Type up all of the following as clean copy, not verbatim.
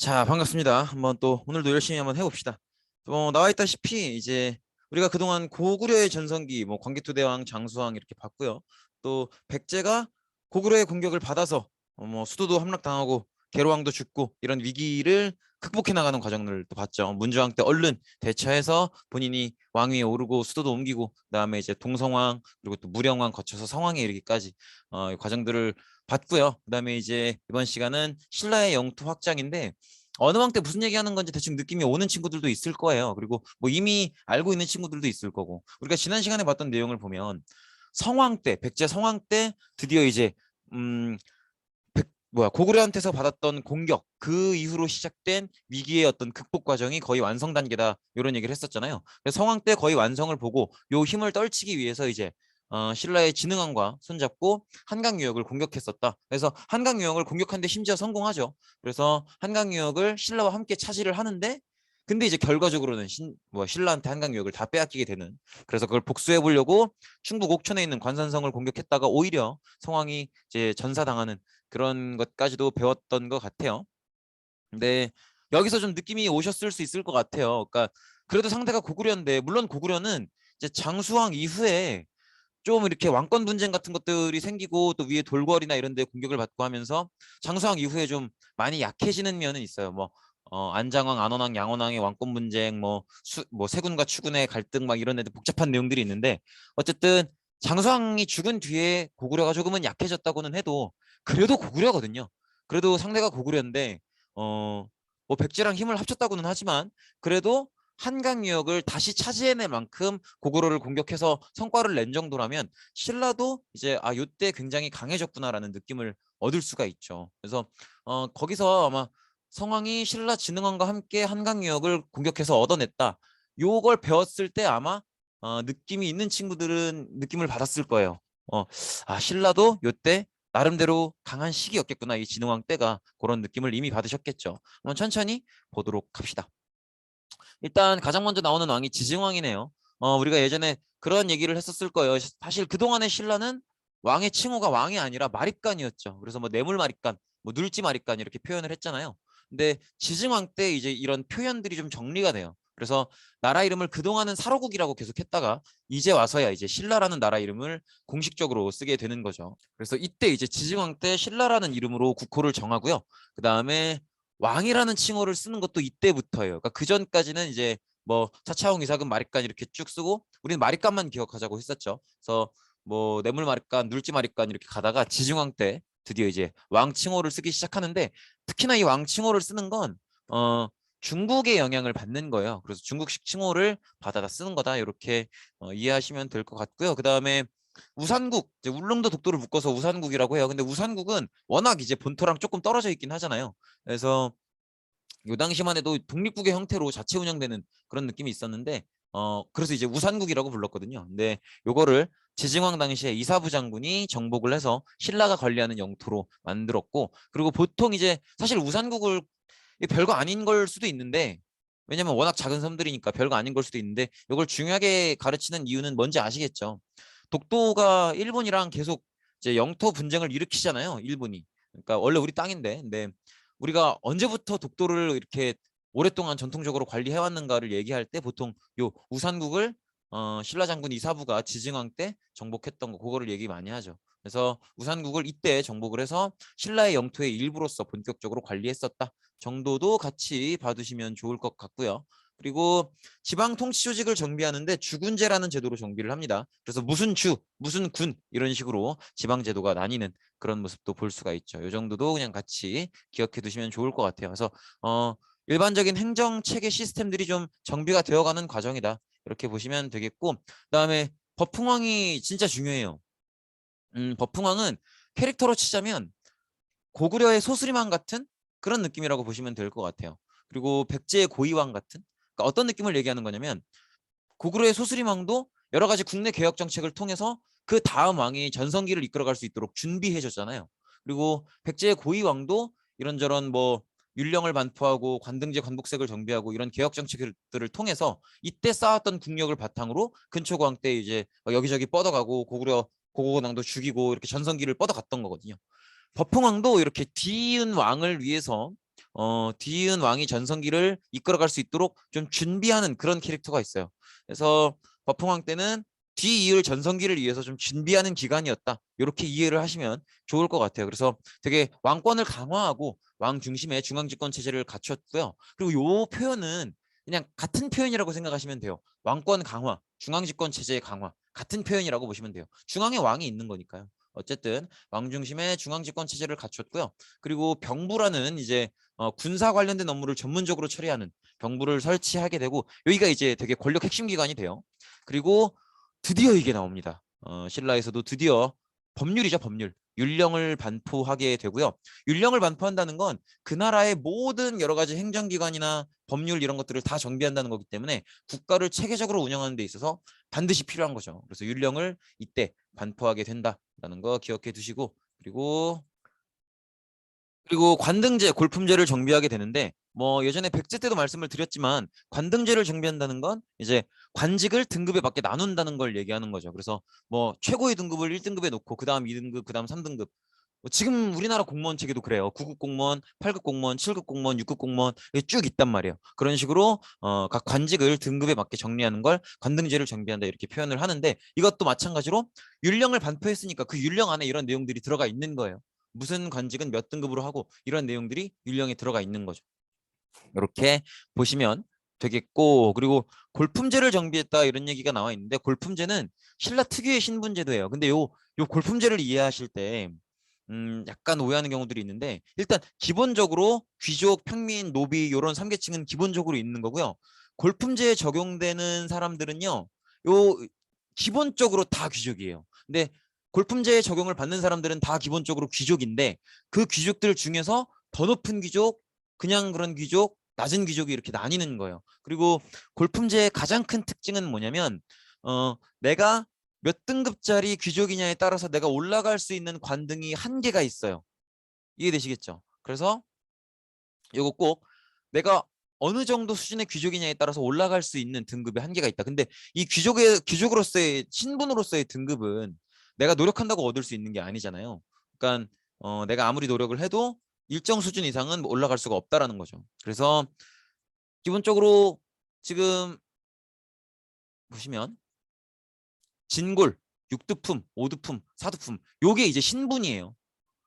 자, 반갑습니다. 한번 또 오늘도 열심히 한번 해봅시다. 나와 있다시피 이제 우리가 그동안 고구려의 전성기, 뭐 광개토대왕, 장수왕 이렇게 봤고요. 또 백제가 고구려의 공격을 받아서 뭐 수도도 함락당하고 계로왕도 죽고 이런 위기를 극복해 나가는 과정을 또 봤죠. 문주왕 때 얼른 대처해서 본인이 왕위에 오르고 수도도 옮기고 그다음에 이제 동성왕 그리고 또 무령왕 거쳐서 성왕에 이르기까지 이 과정들을 봤고요. 그다음에 이제 이번 시간은 신라의 영토 확장인데 어느 왕 때 무슨 얘기하는 건지 대충 느낌이 오는 친구들도 있을 거예요. 그리고 뭐 이미 알고 있는 친구들도 있을 거고. 우리가 지난 시간에 봤던 내용을 보면 성왕 때, 백제 성왕 때 드디어 이제 음 고구려한테서 받았던 공격 그 이후로 시작된 위기의 어떤 극복 과정이 거의 완성 단계다 이런 얘기를 했었잖아요. 그래서 성왕 때 거의 완성을 보고 요 힘을 떨치기 위해서 이제 신라의 진흥왕과 손잡고 한강 유역을 공격했었다. 그래서 한강 유역을 공격하는데 심지어 성공하죠. 그래서 한강 유역을 신라와 함께 차지를 하는데 근데 이제 결과적으로는 신라한테 한강 유역을 다 빼앗기게 되는 그래서 그걸 복수해 보려고 충북 옥천에 있는 관산성을 공격했다가 오히려 성왕이 이제 전사당하는 그런 것까지도 배웠던 것 같아요. 근데 여기서 좀 느낌이 오셨을 수 있을 것 같아요. 그러니까 그래도 상대가 고구려인데 물론 고구려는 이제 장수왕 이후에 좀 이렇게 왕권 분쟁 같은 것들이 생기고 또 위에 돌궐이나 이런 데 공격을 받고 하면서 장수왕 이후에 좀 많이 약해지는 면은 있어요. 뭐 안장왕, 안원왕, 양원왕의 왕권 분쟁, 뭐 세군과 추군의 갈등 막 이런 애들 복잡한 내용들이 있는데 어쨌든 장수왕이 죽은 뒤에 고구려가 조금은 약해졌다고는 해도 그래도 고구려거든요. 그래도 상대가 고구려인데 뭐 백제랑 힘을 합쳤다고는 하지만 그래도 한강 유역을 다시 차지해낼 만큼 고구려를 공격해서 성과를 낸 정도라면 신라도 이제 요때 굉장히 강해졌구나라는 느낌을 얻을 수가 있죠. 그래서 거기서 아마 성왕이 신라 진흥왕과 함께 한강 유역을 공격해서 얻어냈다. 요걸 배웠을 때 아마 느낌이 있는 친구들은 느낌을 받았을 거예요. 신라도 요때 나름대로 강한 시기였겠구나. 이 진흥왕 때가 그런 느낌을 이미 받으셨겠죠. 한번 천천히 보도록 합시다. 일단 가장 먼저 나오는 왕이 지증왕이네요. 우리가 예전에 그런 얘기를 했었을 거예요. 사실 그동안의 신라는 왕의 칭호가 왕이 아니라 마립간이었죠. 그래서 뭐 뇌물마립간, 뭐 눌지마립간 이렇게 표현을 했잖아요. 근데 지증왕 때 이제 이런 표현들이 좀 정리가 돼요. 그래서 나라 이름을 그동안은 사로국이라고 계속 했다가 이제 와서야 이제 신라라는 나라 이름을 공식적으로 쓰게 되는 거죠. 그래서 이때 이제 지증왕 때 신라라는 이름으로 국호를 정하고요. 그 다음에 왕이라는 칭호를 쓰는 것도 이때부터예요. 그러니까 그 전까지는 이제 뭐 차차홍, 이삭은, 마립간 이렇게 쭉 쓰고 우리는 마립간만 기억하자고 했었죠. 그래서 뭐 뇌물 마립간, 눌지 마립간 이렇게 가다가 지증왕 때 드디어 이제 왕 칭호를 쓰기 시작하는데 특히나 이 왕 칭호를 쓰는 건 중국의 영향을 받는 거예요. 그래서 중국식 칭호를 받아다 쓰는 거다 이렇게 이해하시면 될 것 같고요. 그 다음에 우산국, 이제 울릉도 독도를 묶어서 우산국이라고 해요. 근데 우산국은 워낙 이제 본토랑 조금 떨어져 있긴 하잖아요. 그래서 요 당시만 해도 독립국의 형태로 자체 운영되는 그런 느낌이 있었는데 그래서 이제 우산국이라고 불렀거든요. 근데 요거를 지증왕 당시에 이사부 장군이 정복을 해서 신라가 관리하는 영토로 만들었고 그리고 보통 이제 사실 우산국을 별거 아닌 걸 수도 있는데 왜냐면 워낙 작은 섬들이니까 별거 아닌 걸 수도 있는데 이걸 중요하게 가르치는 이유는 뭔지 아시겠죠? 독도가 일본이랑 계속 이제 영토 분쟁을 일으키잖아요. 일본이. 그러니까 원래 우리 땅인데 근데 우리가 언제부터 독도를 이렇게 오랫동안 전통적으로 관리해왔는가를 얘기할 때 보통 요 우산국을 신라 장군 이사부가 지증왕 때 정복했던 거 그거를 얘기 많이 하죠. 그래서 우산국을 이때 정복을 해서 신라의 영토의 일부로서 본격적으로 관리했었다 정도도 같이 봐두시면 좋을 것 같고요. 그리고 지방 통치 조직을 정비하는데 주군제라는 제도로 정비를 합니다. 그래서 무슨 주, 무슨 군 이런 식으로 지방 제도가 나뉘는 그런 모습도 볼 수가 있죠. 이 정도도 그냥 같이 기억해 두시면 좋을 것 같아요. 그래서 일반적인 행정 체계 시스템들이 좀 정비가 되어가는 과정이다. 이렇게 보시면 되겠고 그다음에 법흥왕이 진짜 중요해요. 법흥왕은 캐릭터로 치자면 고구려의 소수리만 같은 그런 느낌이라고 보시면 될 것 같아요. 그리고 백제의 고이왕 같은 그러니까 어떤 느낌을 얘기하는 거냐면 고구려의 소수리망도 여러 가지 국내 개혁 정책을 통해서 그 다음 왕이 전성기를 이끌어갈 수 있도록 준비해줬잖아요. 그리고 백제의 고이왕도 이런저런 뭐 율령을 반포하고 관등제 관복색을 정비하고 이런 개혁 정책들을 통해서 이때 쌓았던 국력을 바탕으로 근초고왕 때 이제 여기저기 뻗어가고 고구려 고고고낭도 죽이고 이렇게 전성기를 뻗어갔던 거거든요. 법흥왕도 이렇게 뒤이은 왕을 위해서 뒤이은 왕이 전성기를 이끌어갈 수 있도록 좀 준비하는 그런 캐릭터가 있어요. 그래서 버풍왕 때는 뒤이을 전성기를 위해서 좀 준비하는 기간이었다. 이렇게 이해를 하시면 좋을 것 같아요. 그래서 되게 왕권을 강화하고 왕 중심의 중앙집권 체제를 갖췄고요. 그리고 요 표현은 그냥 같은 표현이라고 생각하시면 돼요. 왕권 강화, 중앙집권 체제의 강화 같은 표현이라고 보시면 돼요. 중앙에 왕이 있는 거니까요. 어쨌든 왕 중심의 중앙집권 체제를 갖췄고요. 그리고 병부라는 이제 군사 관련된 업무를 전문적으로 처리하는 병부를 설치하게 되고 여기가 이제 되게 권력 핵심 기관이 돼요. 그리고 드디어 이게 나옵니다. 신라에서도 드디어 법률이죠, 법률. 율령을 반포하게 되고요. 율령을 반포한다는 건 그 나라의 모든 여러 가지 행정기관이나 법률 이런 것들을 다 정비한다는 거기 때문에 국가를 체계적으로 운영하는 데 있어서 반드시 필요한 거죠. 그래서 율령을 이때 반포하게 된다라는 거 기억해 두시고 그리고 관등제, 골품제를 정비하게 되는데 뭐 예전에 백제 때도 말씀을 드렸지만 관등제를 정비한다는 건 이제 관직을 등급에 맞게 나눈다는 걸 얘기하는 거죠. 그래서 뭐 최고의 등급을 1등급에 놓고 그다음 2등급, 그다음 3등급. 지금 우리나라 공무원 체계도 그래요. 9급 공무원, 8급 공무원, 7급 공무원, 6급 공무원 쭉 있단 말이에요. 그런 식으로 각 관직을 등급에 맞게 정리하는 걸 관등제를 정비한다 이렇게 표현을 하는데 이것도 마찬가지로 율령을 반포했으니까 그 율령 안에 이런 내용들이 들어가 있는 거예요. 무슨 관직은 몇 등급으로 하고 이런 내용들이 율령에 들어가 있는 거죠. 이렇게 보시면 되겠고 그리고 골품제를 정비했다 이런 얘기가 나와 있는데 골품제는 신라 특유의 신분제도예요. 근데 요 골품제를 이해하실 때 약간 오해하는 경우들이 있는데 일단 기본적으로 귀족, 평민, 노비 이런 3계층은 기본적으로 있는 거고요. 골품제에 적용되는 사람들은요. 요 기본적으로 다 귀족이에요. 근데 골품제에 적용을 받는 사람들은 다 기본적으로 귀족인데 그 귀족들 중에서 더 높은 귀족, 그냥 그런 귀족, 낮은 귀족이 이렇게 나뉘는 거예요. 그리고 골품제의 가장 큰 특징은 뭐냐면 내가 몇 등급짜리 귀족이냐에 따라서 내가 올라갈 수 있는 관등이 한계가 있어요. 이해되시겠죠? 그래서 이거 꼭 내가 어느 정도 수준의 귀족이냐에 따라서 올라갈 수 있는 등급의 한계가 있다. 근데 이 귀족으로서의 신분으로서의 등급은 내가 노력한다고 얻을 수 있는 게 아니잖아요. 그러니까 내가 아무리 노력을 해도 일정 수준 이상은 올라갈 수가 없다라는 거죠. 그래서 기본적으로 지금 보시면 진골, 육두품, 오두품, 사두품 요게 이제 신분이에요.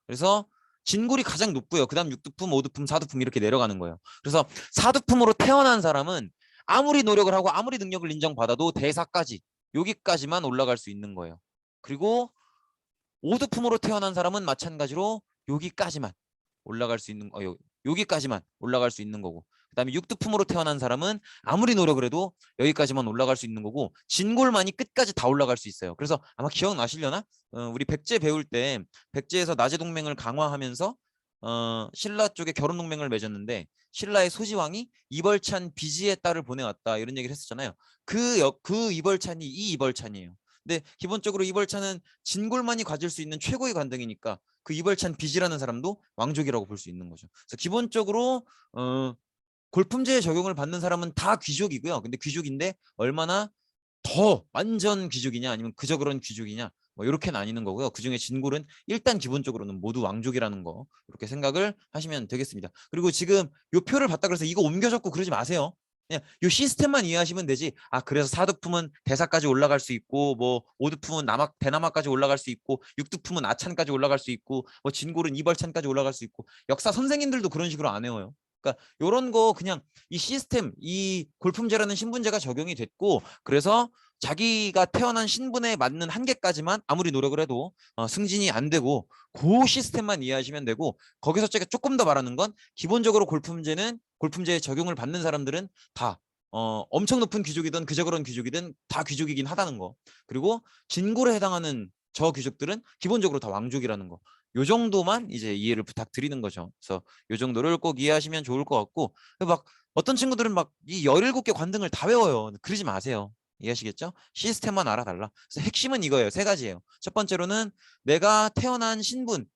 그래서 진골이 가장 높고요. 그다음 육두품, 오두품, 사두품 이렇게 내려가는 거예요. 그래서 사두품으로 태어난 사람은 아무리 노력을 하고 아무리 능력을 인정받아도 대사까지 여기까지만 올라갈 수 있는 거예요. 그리고 오두품으로 태어난 사람은 마찬가지로 여기까지만 올라갈 수 있는 여기까지만 올라갈 수 있는 거고 그다음에 육두품으로 태어난 사람은 아무리 노력을 해도 여기까지만 올라갈 수 있는 거고 진골만이 끝까지 다 올라갈 수 있어요. 그래서 아마 기억나시려나? 우리 백제 배울 때 백제에서 나제 동맹을 강화하면서 신라 쪽에 결혼 동맹을 맺었는데 신라의 소지왕이 이벌찬 비지의 딸을 보내왔다 이런 얘기를 했었잖아요. 그 이벌찬이 이 이벌찬이에요. 근데 기본적으로 이벌찬은 진골만이 가질 수 있는 최고의 관등이니까 그 이벌찬 비지라는 사람도 왕족이라고 볼 수 있는 거죠. 그래서 기본적으로 골품제에 적용을 받는 사람은 다 귀족이고요. 근데 귀족인데 얼마나 더 완전 귀족이냐 아니면 그저 그런 귀족이냐 뭐 이렇게 나뉘는 거고요. 그중에 진골은 일단 기본적으로는 모두 왕족이라는 거 이렇게 생각을 하시면 되겠습니다. 그리고 지금 요 표를 봤다 그래서 이거 옮겨 적고 그러지 마세요. 그냥 요 시스템만 이해하시면 되지. 아 그래서 사두품은 대사까지 올라갈 수 있고 뭐 오두품은 대남아까지 올라갈 수 있고 육두품은 아찬까지 올라갈 수 있고 뭐 진골은 이벌찬까지 올라갈 수 있고 역사 선생님들도 그런 식으로 안 해요. 그러니까 요런 거 그냥 이 시스템 이 골품제라는 신분제가 적용이 됐고 그래서 자기가 태어난 신분에 맞는 한계까지만 아무리 노력을 해도 승진이 안 되고 그 시스템만 이해하시면 되고 거기서 제가 조금 더 말하는 건 기본적으로 골품제에 적용을 받는 사람들은 다 엄청 높은 귀족이든 그저 그런 귀족이든 다 귀족이긴 하다는 거. 그리고 진골에 해당하는 저 귀족들은 기본적으로 다 왕족이라는 거. 요 정도만 이제 이해를 부탁드리는 거죠. 그래서 요 정도를 꼭 이해하시면 좋을 것 같고 막 어떤 친구들은 막 이 17개 관등을 다 외워요. 그러지 마세요. 이해하시겠죠? 시스템만 알아달라. 그래서 핵심은 이거예요. 세 가지예요. 첫 번째로는 내가 태어난 신분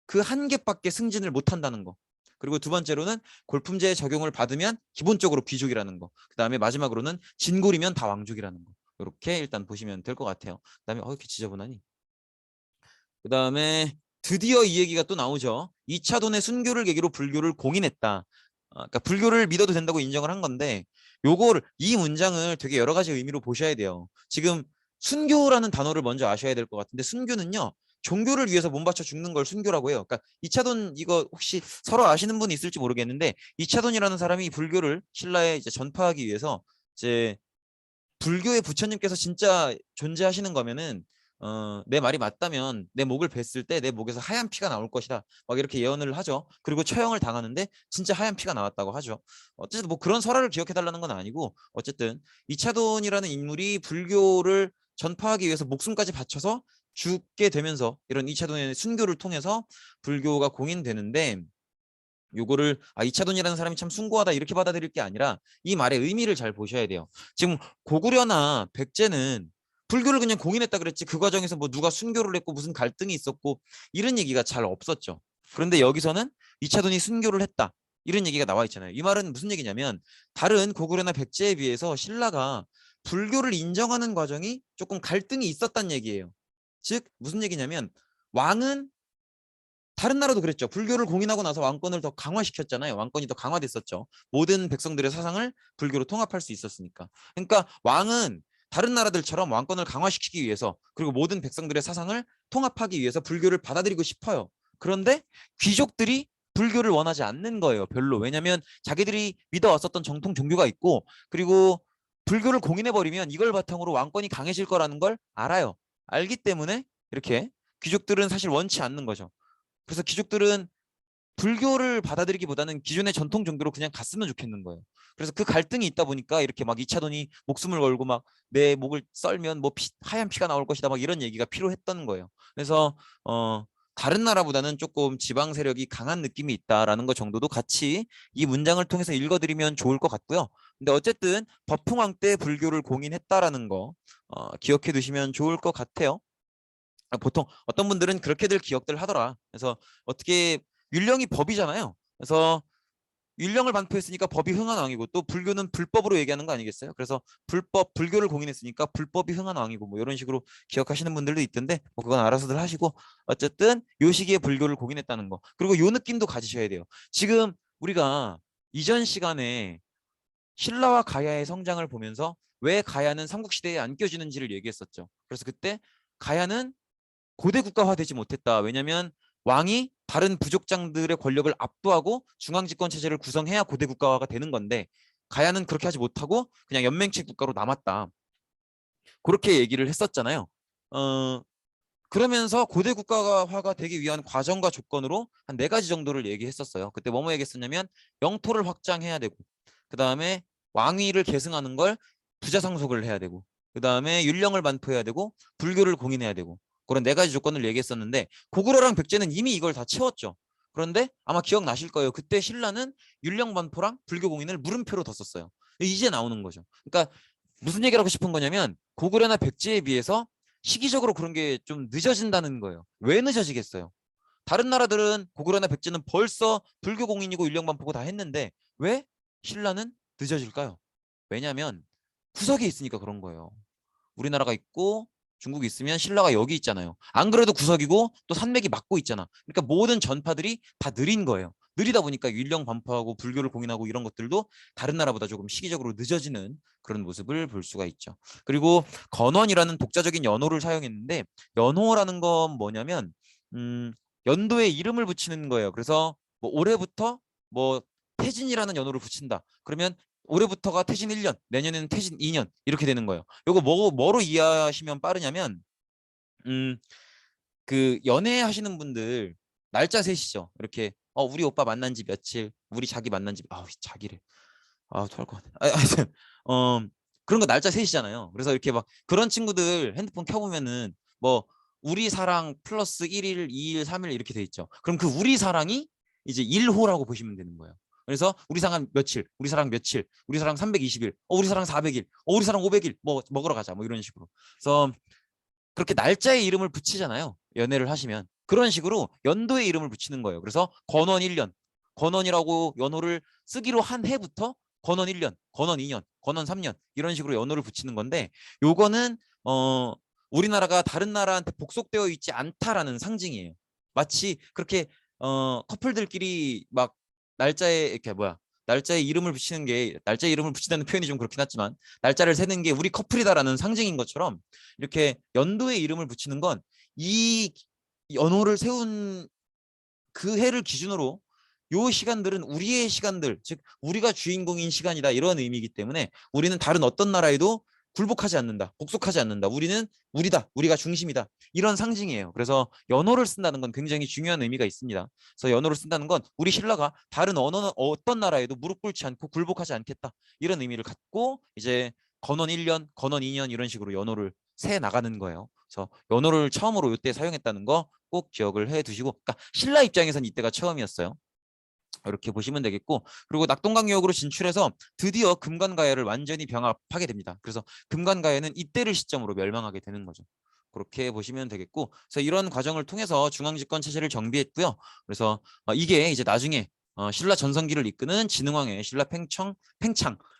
그 한계밖에 승진을 못한다는 거. 그리고 두 번째로는 골품제의 적용을 받으면 기본적으로 귀족이라는 거. 그 다음에 마지막으로는 진골이면 다 왕족이라는 거. 이렇게 일단 보시면 될 것 같아요. 그 다음에 이렇게 지저분하니. 그 다음에 드디어 이 얘기가 또 나오죠. 이차돈의 순교를 계기로 불교를 공인했다. 그러니까 불교를 믿어도 된다고 인정을 한 건데 요거를 이 문장을 되게 여러 가지 의미로 보셔야 돼요. 지금 순교라는 단어를 먼저 아셔야 될 것 같은데 순교는요. 종교를 위해서 몸바쳐 죽는 걸 순교라고 해요. 그러니까 이차돈 이거 혹시 서로 아시는 분이 있을지 모르겠는데 이차돈이라는 사람이 불교를 신라에 이제 전파하기 위해서 이제 불교의 부처님께서 진짜 존재하시는 거면은 내 말이 맞다면 내 목을 뱄을 때 내 목에서 하얀 피가 나올 것이다. 막 이렇게 예언을 하죠. 그리고 처형을 당하는데 진짜 하얀 피가 나왔다고 하죠. 어쨌든 뭐 그런 설화를 기억해 달라는 건 아니고 어쨌든 이차돈이라는 인물이 불교를 전파하기 위해서 목숨까지 바쳐서 죽게 되면서 이런 이차돈의 순교를 통해서 불교가 공인되는데 요거를 이차돈이라는 사람이 참 숭고하다 이렇게 받아들일 게 아니라 이 말의 의미를 잘 보셔야 돼요. 지금 고구려나 백제는 불교를 그냥 공인했다 그랬지 그 과정에서 뭐 누가 순교를 했고 무슨 갈등이 있었고 이런 얘기가 잘 없었죠. 그런데 여기서는 이차돈이 순교를 했다 이런 얘기가 나와 있잖아요. 이 말은 무슨 얘기냐면 다른 고구려나 백제에 비해서 신라가 불교를 인정하는 과정이 조금 갈등이 있었단 얘기예요. 즉 무슨 얘기냐면 왕은 다른 나라도 그랬죠. 불교를 공인하고 나서 왕권을 더 강화시켰잖아요. 왕권이 더 강화됐었죠. 모든 백성들의 사상을 불교로 통합할 수 있었으니까. 그러니까 왕은 다른 나라들처럼 왕권을 강화시키기 위해서 그리고 모든 백성들의 사상을 통합하기 위해서 불교를 받아들이고 싶어요. 그런데 귀족들이 불교를 원하지 않는 거예요. 별로. 왜냐하면 자기들이 믿어왔었던 정통 종교가 있고 그리고 불교를 공인해버리면 이걸 바탕으로 왕권이 강해질 거라는 걸 알아요. 알기 때문에 이렇게 귀족들은 사실 원치 않는 거죠. 그래서 귀족들은 불교를 받아들이기보다는 기존의 전통 종교로 그냥 갔으면 좋겠는 거예요. 그래서 그 갈등이 있다 보니까 이렇게 막 이차돈이 목숨을 걸고 막 내 목을 썰면 뭐 하얀 피가 나올 것이다 막 이런 얘기가 필요했던 거예요. 그래서 다른 나라보다는 조금 지방 세력이 강한 느낌이 있다라는 것 정도도 같이 이 문장을 통해서 읽어드리면 좋을 것 같고요. 근데 어쨌든 법흥왕 때 불교를 공인했다라는 거 기억해 두시면 좋을 것 같아요. 보통 어떤 분들은 그렇게들 기억들 하더라. 그래서 어떻게 율령이 법이잖아요. 그래서 율령을 반포했으니까 법이 흥한 왕이고 또 불교는 불법으로 얘기하는 거 아니겠어요? 그래서 불교를 공인했으니까 불법이 흥한 왕이고 뭐 이런 식으로 기억하시는 분들도 있던데 뭐 그건 알아서들 하시고 어쨌든 요 시기에 불교를 공인했다는 거. 그리고 요 느낌도 가지셔야 돼요. 지금 우리가 이전 시간에 신라와 가야의 성장을 보면서 왜 가야는 삼국시대에 안 껴지는지를 얘기했었죠. 그래서 그때 가야는 고대 국가화되지 못했다. 왜냐하면 왕이 다른 부족장들의 권력을 압도하고 중앙집권 체제를 구성해야 고대 국가화가 되는 건데 가야는 그렇게 하지 못하고 그냥 연맹체 국가로 남았다. 그렇게 얘기를 했었잖아요. 그러면서 고대 국가화가 되기 위한 과정과 조건으로 한 4가지 정도를 얘기했었어요. 그때 뭐뭐 얘기했었냐면 영토를 확장해야 되고 그 다음에 왕위를 계승하는 걸 부자상속을 해야 되고 그 다음에 율령을 반포해야 되고 불교를 공인해야 되고 그런 4가지 조건을 얘기했었는데 고구려랑 백제는 이미 이걸 다 채웠죠. 그런데 아마 기억나실 거예요. 그때 신라는 율령 반포랑 불교 공인을 물음표로 뒀었어요. 이제 나오는 거죠. 그러니까 무슨 얘기를 하고 싶은 거냐면 고구려나 백제에 비해서 시기적으로 그런 게 좀 늦어진다는 거예요. 왜 늦어지겠어요? 다른 나라들은 고구려나 백제는 벌써 불교 공인이고 율령 반포고 다 했는데 왜 신라는 늦어질까요? 왜냐하면 구석에 있으니까 그런 거예요. 우리나라가 있고 중국이 있으면 신라가 여기 있잖아요. 안 그래도 구석이고 또 산맥이 막고 있잖아. 그러니까 모든 전파들이 다 느린 거예요. 느리다 보니까 율령 반포하고 불교를 공인하고 이런 것들도 다른 나라보다 조금 시기적으로 늦어지는 그런 모습을 볼 수가 있죠. 그리고 건원이라는 독자적인 연호를 사용했는데 연호라는 건 뭐냐면 연도에 이름을 붙이는 거예요. 그래서 뭐 올해부터 뭐 태진이라는 연호를 붙인다. 그러면 올해부터가 태진 1년, 내년에는 태진 2년 이렇게 되는 거예요. 요거 뭐로 이해하시면 빠르냐면 음, 그 연애하시는 분들 날짜 세시죠. 이렇게 우리 오빠 만난 지 며칠, 우리 자기 만난 지 자기를 토할 것 같아. 하여튼 그런 거 날짜 세시잖아요. 그래서 이렇게 막 그런 친구들 핸드폰 켜보면은 뭐 우리 사랑 플러스 1일, 2일, 3일 이렇게 돼 있죠. 그럼 그 우리 사랑이 이제 1호라고 보시면 되는 거예요. 그래서 우리 사랑 며칠, 우리 사랑 며칠, 우리 사랑 320일, 우리 사랑 400일, 우리 사랑 500일 뭐 먹으러 가자 뭐 이런 식으로. 그래서 그렇게 날짜의 이름을 붙이잖아요. 연애를 하시면. 그런 식으로 연도의 이름을 붙이는 거예요. 그래서 건원 1년, 건원이라고 연호를 쓰기로 한 해부터 건원 1년, 건원 2년, 건원 3년 이런 식으로 연호를 붙이는 건데 요거는 우리나라가 다른 나라한테 복속되어 있지 않다라는 상징이에요. 마치 그렇게 커플들끼리 막 날짜에 이렇게 날짜에 이름을 붙이는 게 날짜에 이름을 붙이다는 표현이 좀 그렇긴 하지만 날짜를 세는 게 우리 커플이다라는 상징인 것처럼 이렇게 연도에 이름을 붙이는 건 이 연호를 세운 그 해를 기준으로 요 시간들은 우리의 시간들, 즉 우리가 주인공인 시간이다 이런 의미이기 때문에 우리는 다른 어떤 나라에도 굴복하지 않는다, 복속하지 않는다. 우리는 우리다, 우리가 중심이다 이런 상징이에요. 그래서 연호를 쓴다는 건 굉장히 중요한 의미가 있습니다. 그래서 연호를 쓴다는 건 우리 신라가 다른 어떤 나라에도 무릎 꿇지 않고 굴복하지 않겠다 이런 의미를 갖고 이제 건원 1년, 건원 2년 이런 식으로 연호를 세 나가는 거예요. 그래서 연호를 처음으로 이때 사용했다는 거 꼭 기억을 해 두시고, 그러니까 신라 입장에선 이때가 처음이었어요. 이렇게 보시면 되겠고, 그리고 낙동강유역으로 진출해서 드디어 금관가야를 완전히 병합하게 됩니다. 그래서 금관가야는 이때를 시점으로 멸망하게 되는 거죠. 그렇게 보시면 되겠고, 그래서 이런 과정을 통해서 중앙집권 체제를 정비했고요. 그래서 이게 이제 나중에 신라 전성기를 이끄는 진흥왕의 신라 팽창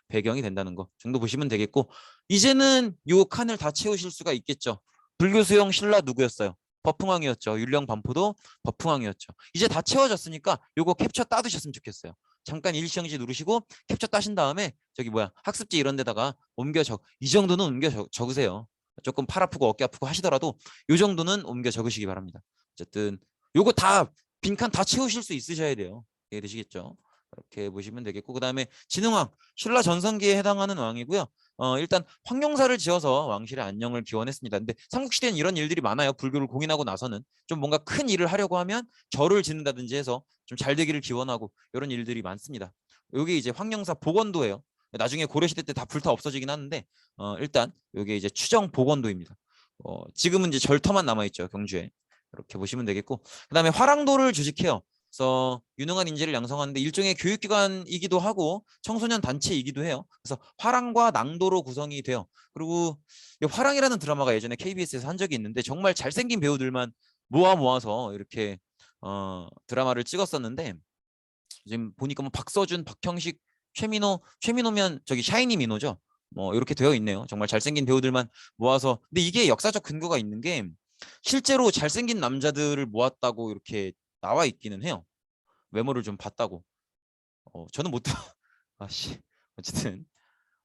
배경이 된다는 거 정도 보시면 되겠고, 이제는 요 칸을 다 채우실 수가 있겠죠. 불교 수용 신라 누구였어요? 버풍왕이었죠. 율령 반포도 버풍왕이었죠. 이제 다 채워졌으니까 요거 캡처 따두셨으면 좋겠어요. 잠깐 일시정지 누르시고 캡처 따신 다음에 저기 학습지 이런 데다가 이 정도는 적으세요. 조금 팔 아프고 어깨 아프고 하시더라도 요 정도는 옮겨 적으시기 바랍니다. 어쨌든 요거 다 빈칸 다 채우실 수 있으셔야 돼요. 이해되시겠죠? 이렇게 보시면 되겠고, 그 다음에 진흥왕 신라 전성기에 해당하는 왕이고요. 일단 황룡사를 지어서 왕실의 안녕을 기원했습니다. 근데 삼국시대는 이런 일들이 많아요. 불교를 공인하고 나서는 좀 뭔가 큰 일을 하려고 하면 절을 짓는다든지 해서 좀 잘 되기를 기원하고 이런 일들이 많습니다. 여기 이제 황룡사 복원도예요. 나중에 고려시대 때 다 불타 없어지긴 하는데 일단 여기 이제 추정 복원도입니다. 지금은 이제 절터만 남아있죠, 경주에. 이렇게 보시면 되겠고, 그 다음에 화랑도를 조직해요. 그래서 유능한 인재를 양성하는데 일종의 교육기관이기도 하고 청소년 단체이기도 해요. 그래서 화랑과 낭도로 구성이 돼요. 그리고 화랑이라는 드라마가 예전에 KBS에서 한 적이 있는데 정말 잘생긴 배우들만 모아서 이렇게 드라마를 찍었었는데, 지금 보니까 뭐 박서준, 박형식, 최민호면 저기 샤이니 민호죠. 뭐 이렇게 되어 있네요. 정말 잘생긴 배우들만 모아서. 근데 이게 역사적 근거가 있는 게 실제로 잘생긴 남자들을 모았다고 이렇게 나와 있기는 해요. 외모를 좀 봤다고. 저는 못 아씨. 어쨌든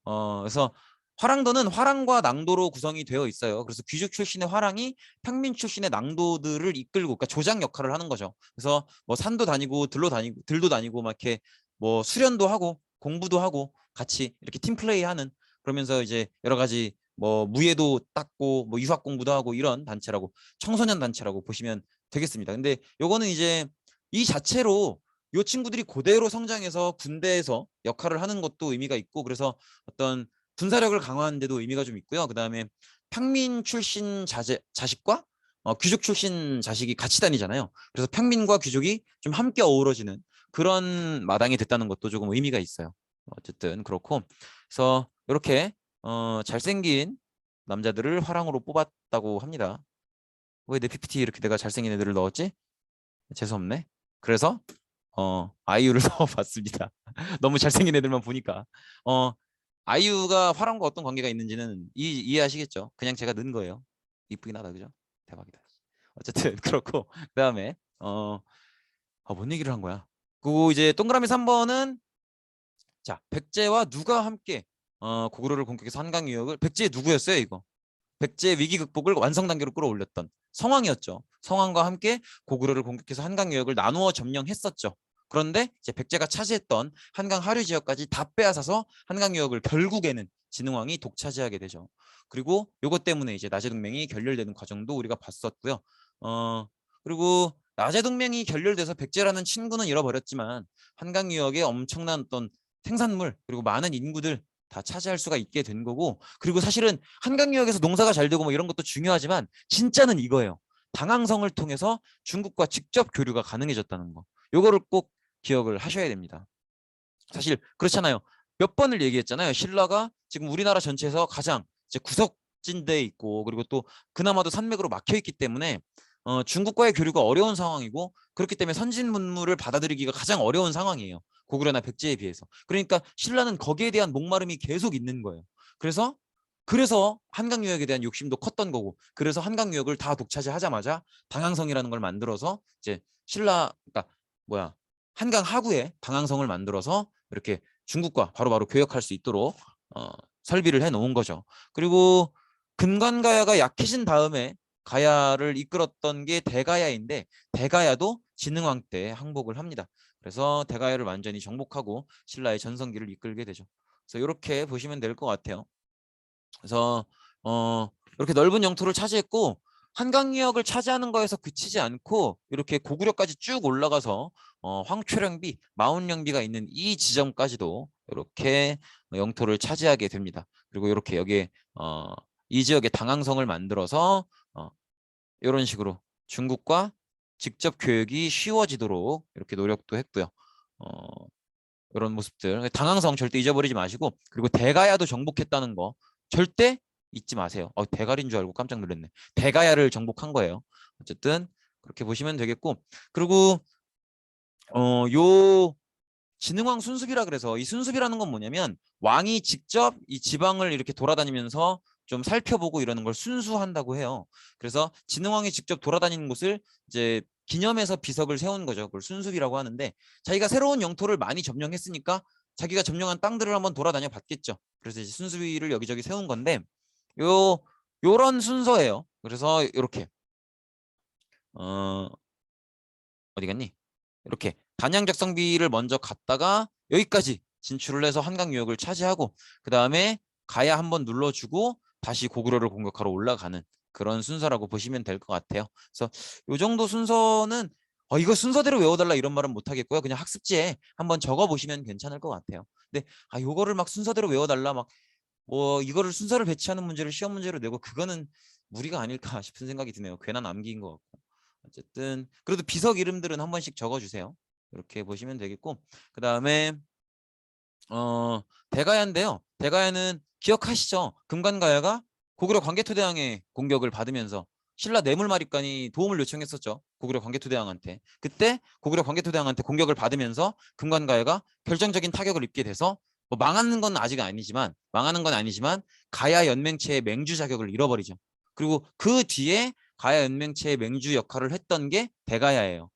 그래서 화랑도는 화랑과 낭도로 구성이 되어 있어요. 그래서 귀족 출신의 화랑이 평민 출신의 낭도들을 이끌고, 그러니까 조장 역할을 하는 거죠. 그래서 뭐 산도 다니고 들도 다니고 막 이렇게 뭐 수련도 하고 공부도 하고 같이 이렇게 팀 플레이하는, 그러면서 이제 여러 가지 뭐 무예도 닦고 뭐 유학 공부도 하고 이런 단체라고, 청소년 단체라고 보시면 되겠습니다. 근데 요거는 이제 이 자체로 요 친구들이 그대로 성장해서 군대에서 역할을 하는 것도 의미가 있고, 그래서 어떤 군사력을 강화하는 데도 의미가 좀 있고요. 그다음에 평민 출신 자식과 귀족 출신 자식이 같이 다니잖아요. 그래서 평민과 귀족이 좀 함께 어우러지는 그런 마당이 됐다는 것도 조금 의미가 있어요. 어쨌든 그렇고, 그래서 이렇게 잘생긴 남자들을 화랑으로 뽑았다고 합니다. 왜 내 PPT 이렇게 내가 잘생긴 애들을 넣었지? 재수없네. 그래서 아이유를 넣어봤습니다. 너무 잘생긴 애들만 보니까. 아이유가 화랑과 어떤 관계가 있는지는 이해하시겠죠? 그냥 제가 넣은 거예요. 이쁘긴 하다, 그죠? 대박이다. 어쨌든 그렇고, 그다음에 뭔 얘기를 한 거야? 그리고 이제 동그라미 3번은 자, 백제와 누가 함께 고구려를 공격해서 한강 유역을, 백제 누구였어요, 이거? 백제의 위기 극복을 완성 단계로 끌어올렸던 성왕이었죠. 성왕과 함께 고구려를 공격해서 한강 유역을 나누어 점령했었죠. 그런데 이제 백제가 차지했던 한강 하류 지역까지 다 빼앗아서 한강 유역을 결국에는 진흥왕이 독차지하게 되죠. 그리고 요것 때문에 이제 나제동맹이 결렬되는 과정도 우리가 봤었고요. 그리고 나제동맹이 결렬돼서 백제라는 친구는 잃어버렸지만 한강 유역에 엄청난 어떤 생산물 그리고 많은 인구들 다 차지할 수가 있게 된 거고, 그리고 사실은 한강유역에서 농사가 잘 되고 뭐 이런 것도 중요하지만 진짜는 이거예요. 당항성을 통해서 중국과 직접 교류가 가능해졌다는 거. 요거를 꼭 기억을 하셔야 됩니다. 사실 그렇잖아요. 몇 번을 얘기했잖아요. 신라가 지금 우리나라 전체에서 가장 이제 구석진대에 있고, 그리고 또 그나마도 산맥으로 막혀 있기 때문에 중국과의 교류가 어려운 상황이고, 그렇기 때문에 선진 문물을 받아들이기가 가장 어려운 상황이에요. 고구려나 백제에 비해서. 그러니까 신라는 거기에 대한 목마름이 계속 있는 거예요. 그래서 그래서 한강유역에 대한 욕심도 컸던 거고, 그래서 한강유역을 다 독차지하자마자 당항성이라는 걸 만들어서 이제 신라, 그러니까 뭐야, 한강 하구에 당항성을 만들어서 이렇게 중국과 바로바로 교역할 수 있도록 설비를 해놓은 거죠. 그리고 금관가야가 약해진 다음에 가야를 이끌었던 게 대가야인데, 대가야도 진흥왕 때 항복을 합니다. 그래서 대가야를 완전히 정복하고 신라의 전성기를 이끌게 되죠. 그래서 이렇게 보시면 될 것 같아요. 그래서 이렇게 넓은 영토를 차지했고, 한강유역을 차지하는 거에서 그치지 않고 이렇게 고구려까지 쭉 올라가서 황초령비, 마운령비가 있는 이 지점까지도 이렇게 영토를 차지하게 됩니다. 그리고 이렇게 여기에 이 지역에 당항성을 만들어서 이런 식으로 중국과 직접 교역이 쉬워지도록 이렇게 노력도 했고요. 이런 모습들, 당항성 절대 잊어버리지 마시고, 그리고 대가야도 정복했다는 거 절대 잊지 마세요. 대가리인 줄 알고 깜짝 놀랐네. 대가야를 정복한 거예요. 어쨌든 그렇게 보시면 되겠고, 그리고 요 진흥왕 순수비라 그래서, 이 순수비라는 건 뭐냐면 왕이 직접 이 지방을 이렇게 돌아다니면서 좀 살펴보고 이러는 걸 순수한다고 해요. 그래서 진흥왕이 직접 돌아다니는 곳을 이제 기념해서 비석을 세운 거죠. 그걸 순수비라고 하는데, 자기가 새로운 영토를 많이 점령했으니까 자기가 점령한 땅들을 한번 돌아다녀 봤겠죠. 그래서 이제 순수비를 여기저기 세운 건데, 요런 순서예요. 그래서 이렇게 어디 갔니? 이렇게 단양작성비를 먼저 갔다가 여기까지 진출을 해서 한강 유역을 차지하고, 그 다음에 가야 한번 눌러주고 다시 고구려를 공격하러 올라가는 그런 순서라고 보시면 될 것 같아요. 그래서 이 정도 순서는 이거 순서대로 외워달라 이런 말은 못 하겠고요. 그냥 학습지에 한번 적어보시면 괜찮을 것 같아요. 근데 요거를 막 순서대로 외워달라, 막 뭐 이거를 순서를 배치하는 문제를 시험 문제로 내고, 그거는 무리가 아닐까 싶은 생각이 드네요. 괜한 암기인 것 같고. 어쨌든 그래도 비석 이름들은 한 번씩 적어주세요. 이렇게 보시면 되겠고, 그 다음에 대가야인데요. 대가야는 기억하시죠? 금관가야가 고구려 광개토대왕의 공격을 받으면서 신라 뇌물마립간이 도움을 요청했었죠. 고구려 광개토대왕한테. 그때 고구려 광개토대왕한테 공격을 받으면서 금관가야가 결정적인 타격을 입게 돼서, 뭐 망하는 건 아직 아니지만, 가야 연맹체의 맹주 자격을 잃어버리죠. 그리고 그 뒤에 가야 연맹체의 맹주 역할을 했던 게 대가야예요.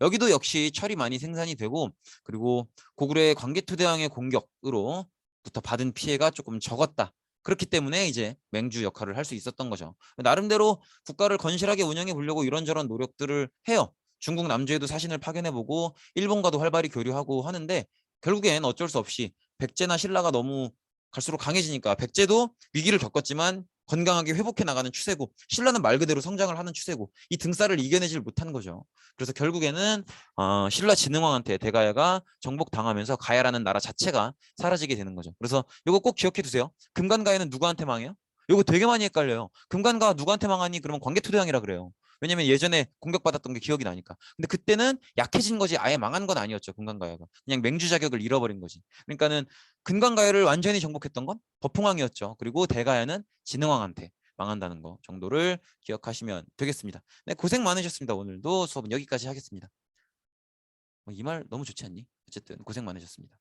여기도 역시 철이 많이 생산이 되고, 그리고 고구려의 광개토대왕의 공격으로부터 받은 피해가 조금 적었다. 그렇기 때문에 이제 맹주 역할을 할 수 있었던 거죠. 나름대로 국가를 건실하게 운영해 보려고 이런저런 노력들을 해요. 중국 남주에도 사신을 파견해보고 일본과도 활발히 교류하고 하는데, 결국엔 어쩔 수 없이 백제나 신라가 너무 갈수록 강해지니까, 백제도 위기를 겪었지만 건강하게 회복해 나가는 추세고, 신라는 말 그대로 성장을 하는 추세고, 이 등살을 이겨내질 못한 거죠. 그래서 결국에는 신라 진흥왕한테 대가야가 정복당하면서 가야라는 나라 자체가 사라지게 되는 거죠. 그래서 이거 꼭 기억해 두세요. 금관가야는 누구한테 망해요? 이거 되게 많이 헷갈려요. 금관가 누구한테 망하니? 그러면 광개토대왕이라 그래요. 왜냐면 예전에 공격받았던 게 기억이 나니까. 근데 그때는 약해진 거지 아예 망한 건 아니었죠. 금관가야가 그냥 맹주 자격을 잃어버린 거지. 그러니까는 금관가야를 완전히 정복했던 건 법흥왕이었죠. 그리고 대가야는 진흥왕한테 망한다는 거 정도를 기억하시면 되겠습니다. 네, 고생 많으셨습니다. 오늘도 수업은 여기까지 하겠습니다. 이 말 너무 좋지 않니? 어쨌든 고생 많으셨습니다.